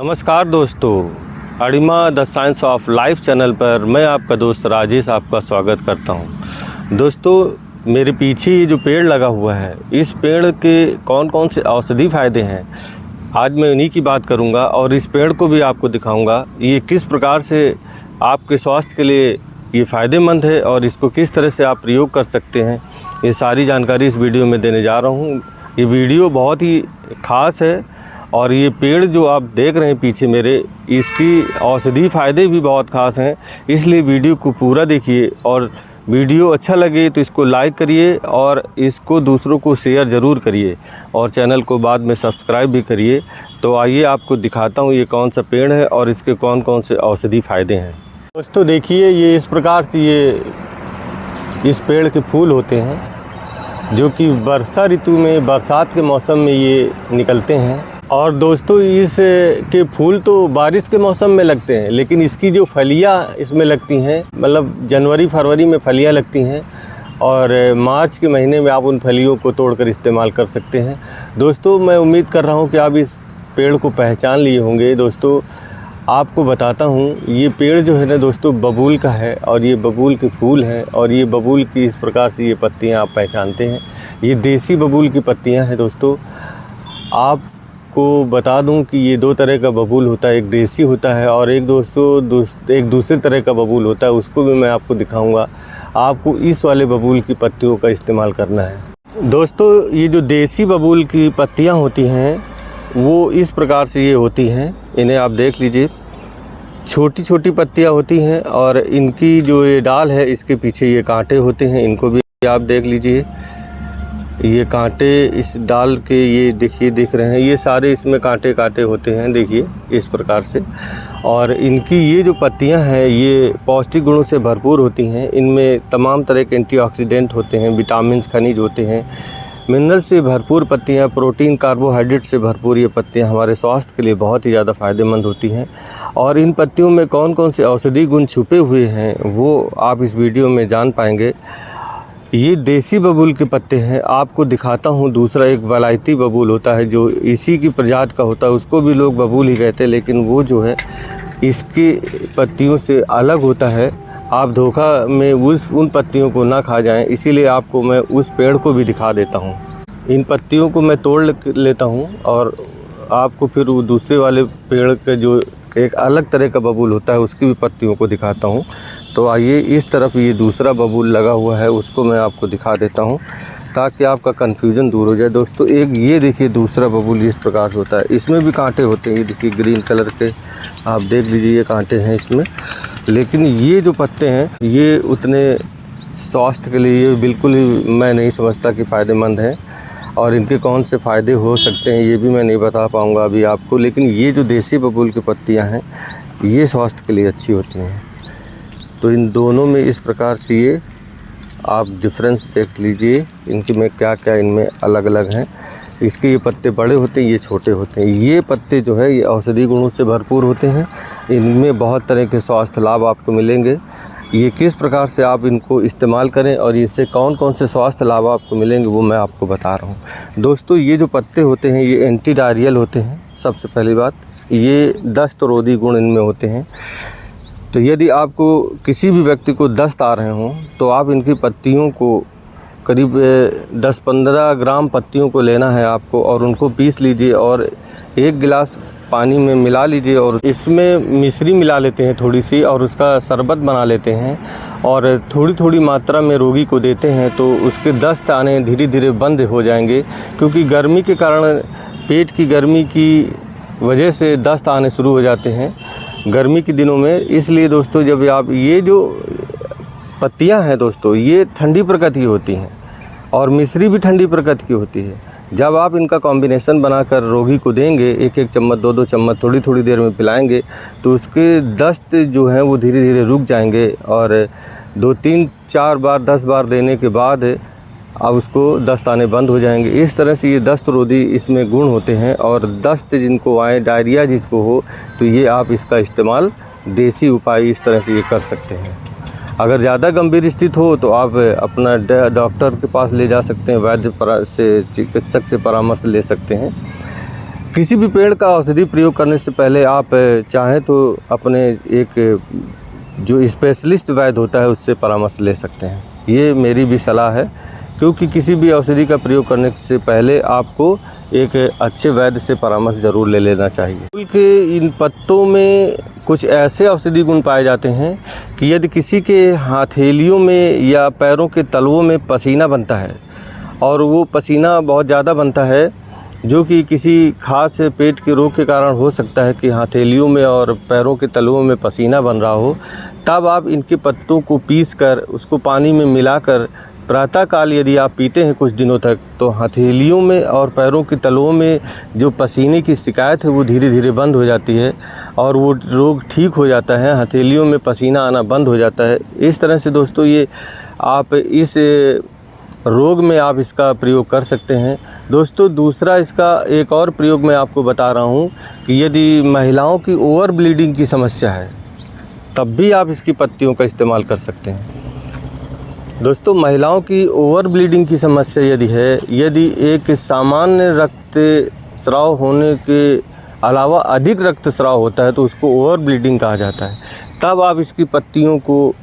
नमस्कार दोस्तों, अड़िमा the science of life channel पर मैं आपका दोस्त राजेश आपका स्वागत करता हूं। दोस्तों, मेरे पीछे ये जो पेड़ लगा हुआ है, इस पेड़ के कौन कौन से औषधि फ़ायदे हैं आज मैं उन्हीं की बात करूंगा और इस पेड़ को भी आपको दिखाऊंगा ये किस प्रकार से आपके स्वास्थ्य के लिए ये फ़ायदेमंद है और इसको किस तरह से आप प्रयोग कर सकते हैं। ये सारी जानकारी इस वीडियो में देने जा रहा हूँ। ये वीडियो बहुत ही ख़ास है और ये पेड़ जो आप देख रहे हैं पीछे मेरे, इसकी औषधि फ़ायदे भी बहुत ख़ास हैं। इसलिए वीडियो को पूरा देखिए और वीडियो अच्छा लगे तो इसको लाइक करिए और इसको दूसरों को शेयर ज़रूर करिए और चैनल को बाद में सब्सक्राइब भी करिए। तो आइए आपको दिखाता हूँ ये कौन सा पेड़ है और इसके कौन कौन से औषधि फ़ायदे हैं। दोस्तों देखिए, ये इस प्रकार से इस पेड़ के फूल होते हैं जो कि वर्षा ऋतु में, बरसात के मौसम में ये निकलते हैं। और दोस्तों, इस के फूल तो बारिश के मौसम में लगते हैं, लेकिन इसकी जो फलियां इसमें लगती हैं, मतलब जनवरी फरवरी में फलियां लगती हैं और मार्च के महीने में आप उन फलियों को तोड़कर इस्तेमाल कर सकते हैं। दोस्तों, मैं उम्मीद कर रहा हूं कि आप इस पेड़ को पहचान लिए होंगे। दोस्तों, आपको बताता हूं, ये पेड़ जो है ना दोस्तों, बबूल का है और ये बबूल के फूल हैं और ये बबूल की इस प्रकार से ये पत्तियाँ आप पहचानते हैं। ये देसी बबूल की पत्तियाँ हैं। दोस्तों, आपको बता दूं कि ये दो तरह का बबूल होता है, एक देसी होता है और एक दूसरे तरह का बबूल होता है, उसको भी मैं आपको दिखाऊंगा। आपको इस वाले बबूल की पत्तियों का इस्तेमाल करना है। दोस्तों, ये जो देसी बबूल की पत्तियां होती हैं वो इस प्रकार से ये होती हैं। इन्हें आप देख लीजिए, छोटी छोटी पत्तियां होती हैं और इनकी जो ये डाल है इसके पीछे ये कांटे होते हैं। इनको भी आप देख लीजिए, ये कांटे इस डाल के ये देखिए दिख रहे हैं, ये सारे इसमें कांटे कांटे होते हैं, देखिए इस प्रकार से। और इनकी ये जो पत्तियां हैं ये पौष्टिक गुणों से भरपूर होती हैं। इनमें तमाम तरह के एंटीऑक्सीडेंट होते हैं, विटामिन खनिज होते हैं, मिनरल से भरपूर पत्तियां, प्रोटीन कार्बोहाइड्रेट से भरपूर ये पत्तियां हमारे स्वास्थ्य के लिए बहुत ही ज़्यादा फ़ायदेमंद होती हैं। और इन पत्तियों में कौन कौन से औषधि गुण छुपे हुए हैं वो आप इस वीडियो में जान पाएंगे। ये देसी बबूल के पत्ते हैं। आपको दिखाता हूँ दूसरा, एक वलायती बबूल होता है जो इसी की प्रजाति का होता है, उसको भी लोग बबूल ही कहते हैं, लेकिन वो जो है इसकी पत्तियों से अलग होता है। आप धोखा में उन पत्तियों को ना खा जाएं, इसीलिए आपको मैं उस पेड़ को भी दिखा देता हूं। इन पत्तियों को मैं तोड़ लेता हूं और आपको फिर वो दूसरे वाले पेड़ का जो एक अलग तरह का बबूल होता है उसकी भी पत्तियों को दिखाता हूं। तो आइए, इस तरफ ये दूसरा बबूल लगा हुआ है, उसको मैं आपको दिखा देता हूं ताकि आपका कन्फ्यूज़न दूर हो जाए। दोस्तों, एक ये देखिए दूसरा बबूल इस प्रकार से होता है, इसमें भी कांटे होते हैं। ये देखिए ग्रीन कलर के, आप देख लीजिए ये कांटे हैं इसमें। लेकिन ये जो पत्ते हैं ये उतने स्वास्थ्य के लिए बिल्कुल ही मैं नहीं समझता कि फ़ायदेमंद हैं और इनके कौन से फ़ायदे हो सकते हैं ये भी मैं नहीं बता पाऊँगा अभी आपको। लेकिन ये जो देसी बबूल की पत्तियाँ हैं ये स्वास्थ्य के लिए अच्छी होती हैं। तो इन दोनों में इस प्रकार से ये आप डिफरेंस देख लीजिए, इनके में क्या क्या इनमें अलग अलग हैं। इसके ये पत्ते बड़े होते हैं, ये छोटे होते हैं। ये पत्ते जो है ये औषधि गुणों से भरपूर होते हैं। इनमें बहुत तरह के स्वास्थ्य लाभ आपको मिलेंगे। ये किस प्रकार से आप इनको इस्तेमाल करें और इससे कौन कौन से स्वास्थ्य लाभ आपको मिलेंगे वो मैं आपको बता रहा हूँ। दोस्तों, ये जो पत्ते होते हैं ये एंटी डायरियल होते हैं। सबसे पहली बात, ये दस्त रोधी गुण इनमें होते हैं। तो यदि आपको किसी भी व्यक्ति को दस्त आ रहे हों तो आप इनकी पत्तियों को करीब 10-15 ग्राम पत्तियों को लेना है आपको और उनको पीस लीजिए और 1 गिलास पानी में मिला लीजिए और इसमें मिश्री मिला लेते हैं थोड़ी सी और उसका शरबत बना लेते हैं और थोड़ी थोड़ी मात्रा में रोगी को देते हैं तो उसके दस्त आने धीरे धीरे बंद हो जाएंगे। क्योंकि गर्मी के कारण, पेट की गर्मी की वजह से दस्त आने शुरू हो जाते हैं गर्मी के दिनों में। इसलिए दोस्तों, जब आप ये जो पत्तियां हैं दोस्तों ये ठंडी प्रकृति की होती हैं और मिश्री भी ठंडी प्रकृति की होती है। जब आप इनका कॉम्बिनेशन बनाकर रोगी को देंगे, 1-1 चम्मच 2-2 चम्मच थोड़ी थोड़ी देर में पिलाएंगे तो उसके दस्त जो हैं वो धीरे धीरे रुक जाएंगे और 2-3-4 बार 10 बार देने के बाद अब उसको दस्त आने बंद हो जाएंगे। इस तरह से ये दस्त रोधी इसमें गुण होते हैं और दस्त जिनको आए, डायरिया जिसको हो, तो ये आप इसका इस्तेमाल देसी उपाय इस तरह से ये कर सकते हैं। अगर ज़्यादा गंभीर स्थिति हो तो आप अपना डॉक्टर के पास ले जा सकते हैं, वैद्य से, चिकित्सक से परामर्श ले सकते हैं। किसी भी पेड़ का औषधि प्रयोग करने से पहले आप चाहें तो अपने एक जो स्पेशलिस्ट वैद्य होता है उससे परामर्श ले सकते हैं। ये मेरी भी सलाह है, क्योंकि किसी भी औषधि का प्रयोग करने से पहले आपको एक अच्छे वैद्य से परामर्श ज़रूर ले लेना चाहिए। फूल के इन पत्तों में कुछ ऐसे औषधि गुण पाए जाते हैं कि यदि किसी के हथेलियों में या पैरों के तलवों में पसीना बनता है और वो पसीना बहुत ज़्यादा बनता है, जो कि किसी खास पेट के रोग के कारण हो सकता है कि हथेलियों में और पैरों के तलवों में पसीना बन रहा हो, तब आप इनके पत्तों को पीसकर उसको पानी में मिलाकर प्रातःकाल यदि आप पीते हैं कुछ दिनों तक, तो हथेलियों में और पैरों के तलवों में जो पसीने की शिकायत है वो धीरे धीरे बंद हो जाती है और वो रोग ठीक हो जाता है, हथेलियों में पसीना आना बंद हो जाता है। इस तरह से दोस्तों ये आप इस रोग में आप इसका प्रयोग कर सकते हैं। दोस्तों दूसरा इसका एक और प्रयोग मैं आपको बता रहा हूँ कि यदि महिलाओं की ओवर ब्लीडिंग की समस्या है तब भी आप इसकी पत्तियों का इस्तेमाल कर सकते हैं। दोस्तों महिलाओं की ओवर ब्लीडिंग की समस्या यदि है, यदि एक सामान्य रक्त स्राव होने के अलावा अधिक रक्तस्राव होता है तो उसको ओवर ब्लीडिंग कहा जाता है। तब आप इसकी पत्तियों को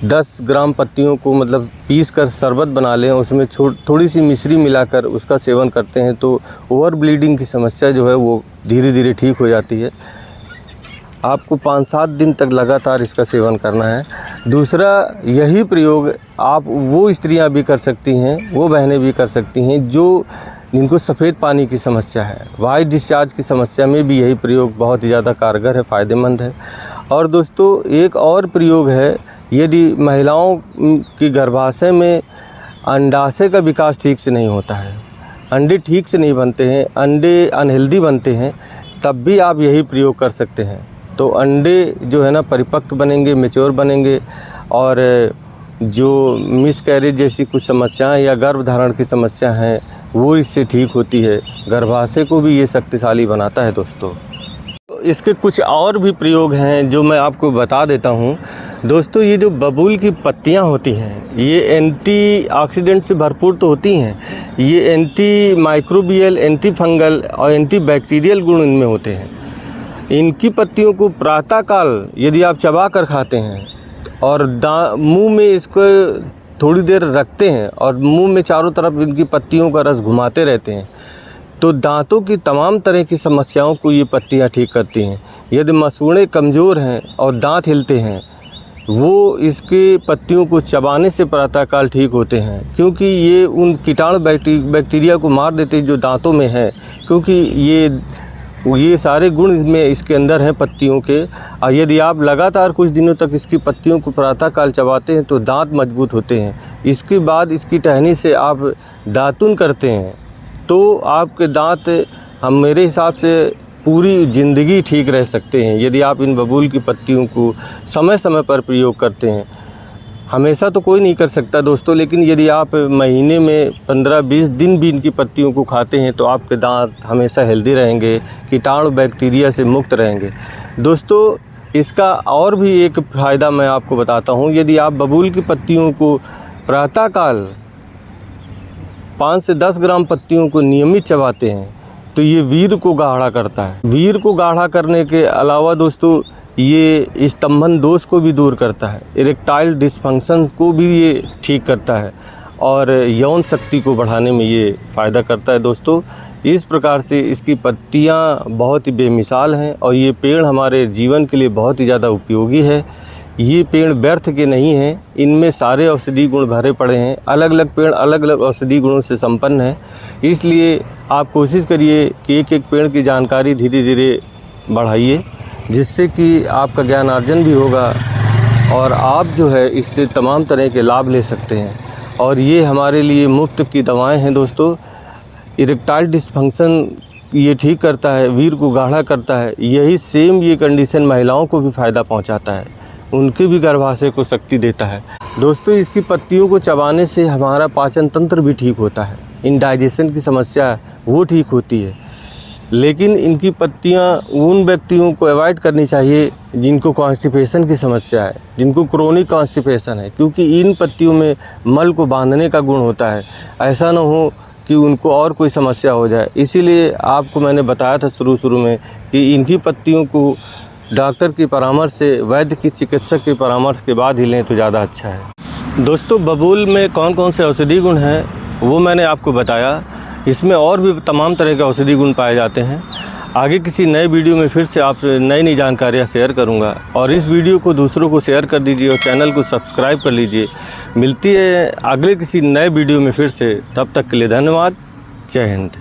10 ग्राम पत्तियों को मतलब पीस कर शरबत बना लें, उसमें थोड़ी सी मिश्री मिलाकर उसका सेवन करते हैं तो ओवर ब्लीडिंग की समस्या जो है वो धीरे धीरे ठीक हो जाती है। आपको 5-7 दिन तक लगातार इसका सेवन करना है। दूसरा यही प्रयोग आप वो स्त्रियां भी कर सकती हैं, वो बहनें भी कर सकती हैं जिनको सफ़ेद पानी की समस्या है। वाइट डिस्चार्ज की समस्या में भी यही प्रयोग बहुत ही ज़्यादा कारगर है, फ़ायदेमंद है। और दोस्तों एक और प्रयोग है, यदि महिलाओं की गर्भाशय में अंडाशय का विकास ठीक से नहीं होता है, अंडे ठीक से नहीं बनते हैं, अंडे अनहेल्दी बनते हैं, तब भी आप यही प्रयोग कर सकते हैं। तो अंडे जो है ना परिपक्व बनेंगे, मैच्योर बनेंगे और जो मिसकैरेज जैसी कुछ समस्याएं या गर्भधारण की समस्या हैं वो इससे ठीक होती है। गर्भाशय को भी ये शक्तिशाली बनाता है। दोस्तों इसके कुछ और भी प्रयोग हैं जो मैं आपको बता देता हूँ। दोस्तों ये जो बबूल की पत्तियाँ होती हैं ये एंटीऑक्सीडेंट से भरपूर तो होती हैं, ये एंटी माइक्रोबियल, एंटी फंगल और एंटी बैक्टीरियल गुण इनमें होते हैं। इनकी पत्तियों को प्रातःकाल यदि आप चबा कर खाते हैं और मुंह में इसको थोड़ी देर रखते हैं और मुंह में चारों तरफ इनकी पत्तियों का रस घुमाते रहते हैं तो दांतों की तमाम तरह की समस्याओं को ये पत्तियां ठीक करती हैं। यदि मसूड़े कमज़ोर हैं और दांत हिलते हैं वो इसके पत्तियों को चबाने से प्रातःकाल ठीक होते हैं, क्योंकि ये उन कीटाणु बैक्टीरिया को मार देते हैं जो दांतों में है, क्योंकि ये सारे गुण में इसके अंदर हैं पत्तियों के। और यदि आप लगातार कुछ दिनों तक इसकी पत्तियों को प्रातःकाल चबाते हैं तो दांत मजबूत होते हैं। इसके बाद इसकी टहनी से आप दातुन करते हैं तो आपके दांत मेरे हिसाब से पूरी ज़िंदगी ठीक रह सकते हैं, यदि आप इन बबूल की पत्तियों को समय समय पर प्रयोग करते हैं। हमेशा तो कोई नहीं कर सकता दोस्तों, लेकिन यदि आप महीने में 15-20 दिन भी इनकी पत्तियों को खाते हैं तो आपके दांत हमेशा हेल्दी रहेंगे, कीटाणु बैक्टीरिया से मुक्त रहेंगे। दोस्तों इसका और भी एक फ़ायदा मैं आपको बताता हूँ। यदि आप बबूल की पत्तियों को प्रातःकाल 5 से 10 ग्राम पत्तियों को नियमित चबाते हैं तो ये वीर्य को गाढ़ा करता है। वीर्य को गाढ़ा करने के अलावा दोस्तों ये स्तंभन दोष को भी दूर करता है, इरेक्टाइल डिसफंक्शन को भी ये ठीक करता है और यौन शक्ति को बढ़ाने में ये फ़ायदा करता है। दोस्तों इस प्रकार से इसकी पत्तियां बहुत ही बेमिसाल हैं और ये पेड़ हमारे जीवन के लिए बहुत ही ज़्यादा उपयोगी है। ये पेड़ व्यर्थ के नहीं हैं, इनमें सारे औषधि गुण भरे पड़े हैं। अलग अलग पेड़ अलग अलग औषधि गुणों से संपन्न हैं, इसलिए आप कोशिश करिए कि एक एक पेड़ की जानकारी धीरे धीरे बढ़ाइए, जिससे कि आपका ज्ञान अर्जन भी होगा और आप जो है इससे तमाम तरह के लाभ ले सकते हैं। और ये हमारे लिए मुफ्त की दवाएं हैं दोस्तों। इरेक्टाइल डिसफंक्शन ये ठीक करता है, वीर्य को गाढ़ा करता है। यही सेम ये कंडीशन महिलाओं को भी फ़ायदा पहुंचाता है, उनके भी गर्भाशय को शक्ति देता है। दोस्तों इसकी पत्तियों को चबाने से हमारा पाचन तंत्र भी ठीक होता है, इंडाइजेशन की समस्या वो ठीक होती है। लेकिन इनकी पत्तियां उन व्यक्तियों को अवॉइड करनी चाहिए जिनको कॉन्स्टिपेशन की समस्या है, जिनको क्रोनिक कॉन्स्टिपेशन है, क्योंकि इन पत्तियों में मल को बांधने का गुण होता है। ऐसा ना हो कि उनको और कोई समस्या हो जाए। इसीलिए आपको मैंने बताया था शुरू में कि इनकी पत्तियों को डॉक्टर की परामर्श से, वैद्य की, चिकित्सक के परामर्श के बाद ही लें तो ज़्यादा अच्छा है। दोस्तों, बबूल में कौन कौन से औषधि गुण हैं वो मैंने आपको बताया। इसमें और भी तमाम तरह के औषधि गुण पाए जाते हैं। आगे किसी नए वीडियो में फिर से आपसे नई जानकारियाँ शेयर करूँगा, और इस वीडियो को दूसरों को शेयर कर दीजिए और चैनल को सब्सक्राइब कर लीजिए। मिलती है अगले किसी नए वीडियो में फिर से, तब तक के लिए धन्यवाद। जय हिंद।